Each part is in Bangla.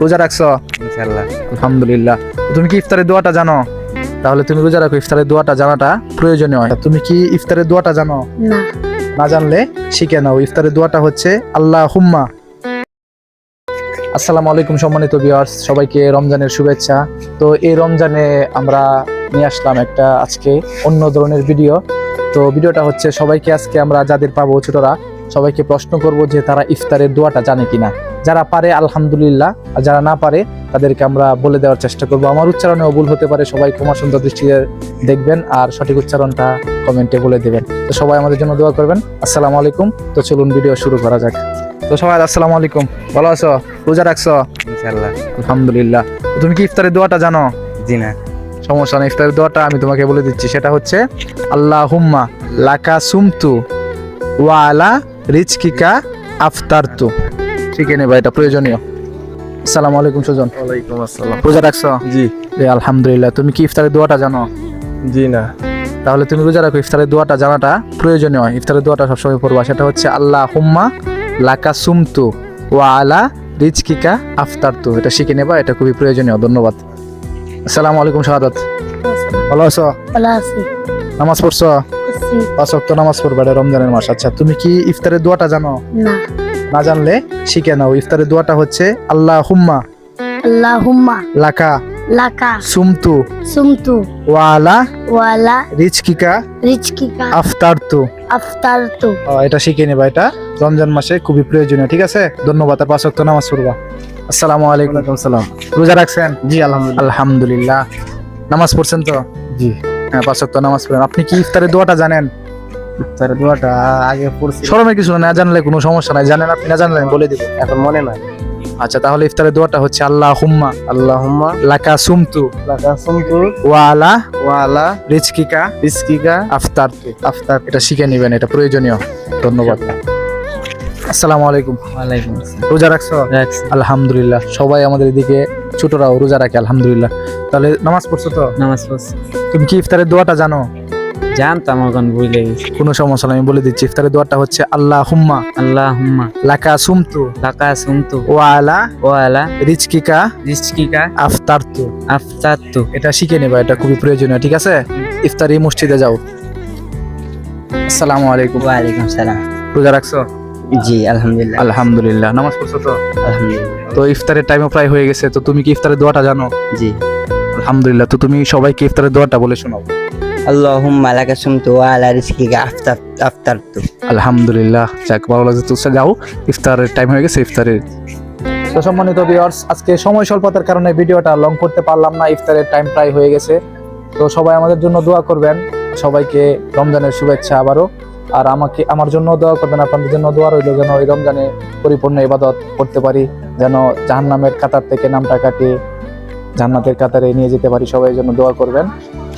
রোজা রাখছো? ইনশাআল্লাহ। আলহামদুলিল্লাহ। তুমি কি ইফতারের দোয়াটা জানো? তাহলে তুমি রোজা রাখো, ইফতারের দোয়াটা জানাটা প্রয়োজনীয়। তুমি কি ইফতারের দোয়াটা জানো? না। না জানলে শিখে নাও। ইফতারের দোয়াটা হচ্ছে আল্লাহুম্মা। আসসালামু আলাইকুম সম্মানিত ভিউয়ার্স, সবাইকে রমজানের শুভেচ্ছা। তো এই রমজানে আমরা নিয়ে আসলাম একটা আজকে অন্য ধরনের ভিডিও। তো ভিডিওটা হচ্ছে সবাইকে আজকে আমরা যাদের পাবো ছোটরা সবাইকে প্রশ্ন করব যে তারা ইফতারের দোয়াটা জানে কিনা। যারা পারে আলহামদুলিল্লাহ, আর যারা না পারে তাদেরকে আমরা বলে দেওয়ার চেষ্টা করব। আমার উচ্চারণেও ভুল হতে পারে, সবাই ক্ষমা সুন্দর দৃষ্টিতে দেখবেন আর সঠিক উচ্চারণটা কমেন্টে বলে দেবেন। তো সবাই আমাদের জন্য দোয়া করবেন। আসসালামু আলাইকুম। তো চলুন ভিডিও শুরু করা যাক। তো সবাই আসসালামু আলাইকুম, ভালো আছো? রোজা রাখছো? ইনশাআল্লাহ। আলহামদুলিল্লাহ। তুমি কি ইফতারের দোয়াটা জানো? জি না। সমস্যা নেই, ইফতারের দোয়াটা আমি তোমাকে বলে দিচ্ছি। সেটা হচ্ছে আল্লাহুম্মা লাকা সুমতু ওয়া আলা রিজকিকা আফতারতু। শিখে নেবা, এটা প্রয়োজনীয়। আসসালামু আলাইকুম সুজন। ওয়ালাইকুম আসসালাম। রোজা রাখছো? জি। আলহামদুলিল্লাহ। তুমি কি ইফতারের দোয়াটা জানো? জি না। তাহলে তুমি রোজা রাখো, ইফতারের দোয়াটা জানাটা প্রয়োজনীয়। ইফতারের দোয়াটা সবসময় পড়বা। সেটা হচ্ছে আল্লাহুম্মা লাকা সুমতু ওয়া আলা রিজকিকা আফতারতু। এটা শিখে নেবা, এটা খুবই প্রয়োজনীয়। ধন্যবাদ। আসসালামু আলাইকুম শাহাদাত, ভালো আছো? ভালো আছি। নামাজ পড়ছো? আছি। 5 ওয়াক্ত নামাজ পড়বা, এটা রমজানের মাস। আচ্ছা, তুমি কি ইফতারের দোয়াটা জানো? না। না জানলে শিখে নাও। ইফতারের দোয়াটা হচ্ছে আল্লাহুম্মা আল্লাহুম্মা লাকা লাকা সুমতু সুমতু ওয়া আলা ওয়ালা রিজকিকা রিজকিকা আফতারতু। আফতারতু। এটা শিখে নেবা, এটা রমজান মাসে খুবই প্রয়োজনীয়। ঠিক আছে, ধন্যবাদ। আর 5 ওয়াক্ত নামাজ পড়বা। আসসালামু আলাইকুম। সালাম। রোজা রাখছেন? জি আলহামদুলিল্লাহ। আলহামদুলিল্লাহ। নামাজ পড়ছেন তো? জি। হ্যাঁ, 5 ওয়াক্ত নামাজ পড়েন। আপনি কি ইফতারের দোয়াটা জানেন? ইফতারের দোয়াটা আগে পড়ছি, শরমের কিছু না জানলে কোনো সমস্যা নাই। জানেন আপনি, না জানলে আমি বলে দিব। এখন মনে নাই। আচ্ছা, তাহলে ইফতারের দোয়াটা হচ্ছে আল্লাহুম্মা আল্লাহুম্মা লাকা সুমতু লাকা সুমতু ওয়া আলা ওয়া আলা রিজকিকা রিজকিকা আফতারতু। আফতার। এটা শিখে নেবেন, এটা প্রয়োজনীয়। ধন্যবাদ। আসসালামু আলাইকুম। ওয়ালাইকুম আসসালাম। রোজা রাখছো? রাখছি। আলহামদুলিল্লাহ। সবাই আমাদের এদিকে ছোটরাও রোজা রাখে আলহামদুলিল্লাহ। তাহলে নামাজ পড়ছো তো? নামাজ পড়ছি। তুমি কি ইফতারের দোয়াটা জানো? জানতাম, এখন ভুলে গেছি। কোনো সমস্যা নাই, আমি বলে দিচ্ছি। ইফতারের দোয়াটা হচ্ছে আল্লাহুম্মা আল্লাহুম্মা লাকা সুমতু লাকা সুমতু ওয়া আলা ওয়া আলা রিজকিকা রিজকিকা আফতারতু। আফতারতু। এটা শিখে নেবা, এটা খুবই প্রয়োজনীয়। ঠিক আছে, ইফতারি মসজিদে যাও। আসসালামু আলাইকুম। ওয়ালাইকুম সালাম। রোজা রাখছো? জি আলহামদুলিল্লাহ। আলহামদুলিল্লাহ। নামাজ পড়ছো তো? আলহামদুলিল্লাহ। তো ইফতারের টাইমও প্রায় হয়ে গেছে। তো তুমি কি ইফতারের দোয়াটা জানো? জি। আলহামদুলিল্লাহ। তো তুমি সবাইকে ইফতারের দোয়াটা বলে শোনাও। আল্লাহুম্মা লাকা সুমতু ওয়া আলা রিজকিকা আফতারতু। আলহামদুলিল্লাহ। যাক, ভালো লাগছে। তো যাও, ইফতারের টাইম হয়ে গেছে, ইফতারের। তো সম্মানিত ভিউয়ার্স, আজকে সময় স্বল্পতার কারণে ভিডিওটা লং করতে পারলাম না। ইফতারের টাইম প্রায় হয়ে গেছে। তো সবাই আমাদের জন্য দোয়া করবেন। সবাইকে রমজানের শুভেচ্ছা আবারও। আর আমার জন্য দোয়া করবেন। আপনাদের জন্য দোয়া রইল যেন এই রমজানে পরিপূর্ণ ইবাদত করতে পারি, যেন জাহান্নামের কাতার থেকে নামটা কাটিয়ে জান্নাতের কাতারে নিয়ে যেতে পারি। সবাই জন্য দোয়া করবেন,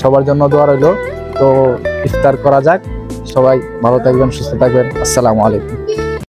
সবার জন্য দোয়া রইল। তো ইফতার করা যাক। সবাই ভালো থাকবেন, সুস্থ থাকবেন। আসসালামু আলাইকুম।